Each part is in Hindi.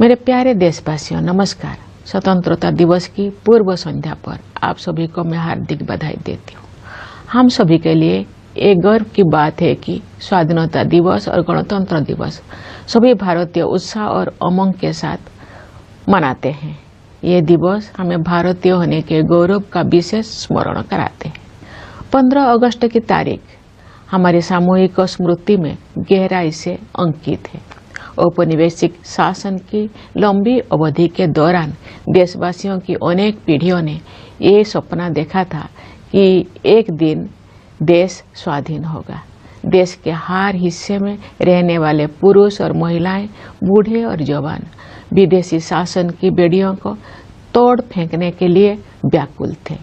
मेरे प्यारे देशवासियों, नमस्कार। स्वतंत्रता दिवस की पूर्व संध्या पर आप सभी को मैं हार्दिक बधाई देती हूँ। हम सभी के लिए एक गर्व की बात है कि स्वाधीनता दिवस और गणतंत्र दिवस सभी भारतीय उत्साह और उमंग के साथ मनाते हैं। ये दिवस हमें भारतीय होने के गौरव का विशेष स्मरण कराते हैं। 15 अगस्त की तारीख हमारी सामूहिक स्मृति में गहराई से अंकित है। औपनिवेशिक शासन की लंबी अवधि के दौरान देशवासियों की अनेक पीढ़ियों ने ये सपना देखा था कि एक दिन देश स्वाधीन होगा। देश के हर हिस्से में रहने वाले पुरुष और महिलाएं, बूढ़े और जवान विदेशी शासन की बेड़ियों को तोड़ फेंकने के लिए व्याकुल थे।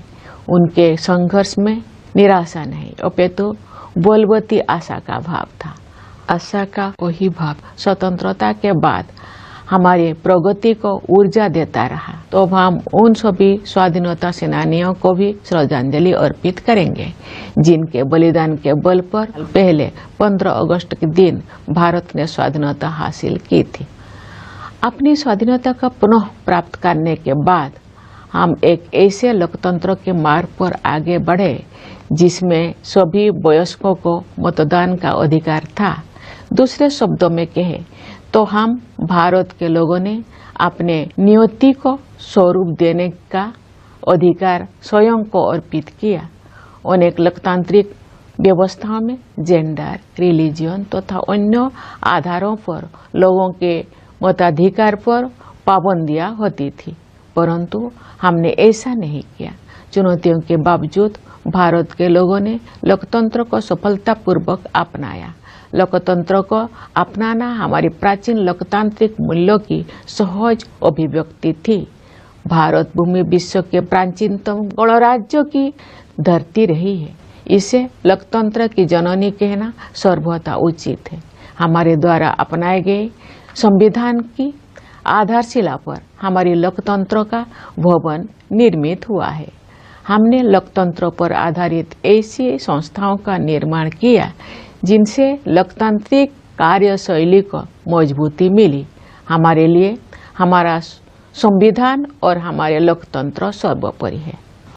उनके संघर्ष में निराशा नहीं, अपितु बलवती आशा का भाव था। आशा का वही भाव स्वतंत्रता के बाद हमारी प्रगति को ऊर्जा देता रहा। तो हम उन सभी स्वाधीनता सेनानियों को भी श्रद्धांजलि अर्पित करेंगे जिनके बलिदान के बल पर पहले 15 अगस्त के दिन भारत ने स्वाधीनता हासिल की थी। अपनी स्वाधीनता का पुनः प्राप्त करने के बाद हम एक ऐसे लोकतंत्र के मार्ग पर आगे बढ़े जिसमें सभी वयस्कों को मतदान का अधिकार था। दूसरे शब्दों में कहे तो हम भारत के लोगों ने अपने नियति को स्वरूप देने का अधिकार स्वयं को अर्पित किया। अनेक लोकतांत्रिक व्यवस्थाओं में जेंडर, रिलीजन तथा अन्य आधारों पर लोगों के मताधिकार पर पाबंदियां होती थी, परंतु हमने ऐसा नहीं किया। चुनौतियों के बावजूद भारत के लोगों ने लोकतंत्र को सफलतापूर्वक अपनाया। लोकतंत्र को अपनाना हमारी प्राचीन लोकतांत्रिक मूल्यों की सहज अभिव्यक्ति थी। भारत भूमि विश्व के प्राचीनतम गणराज्यों की धरती रही है। इसे लोकतंत्र की जननी कहना सर्वथा उचित है। हमारे द्वारा अपनाए गए संविधान की आधारशिला पर हमारी लोकतंत्र का भवन निर्मित हुआ है। हमने लोकतंत्र पर आधारित ऐसी संस्थाओं का निर्माण किया जिनसे लोकतांत्रिक कार्यशैली को मजबूती मिली। हमारे लिए हमारा संविधान और हमारे लोकतंत्र सर्वोपरि है।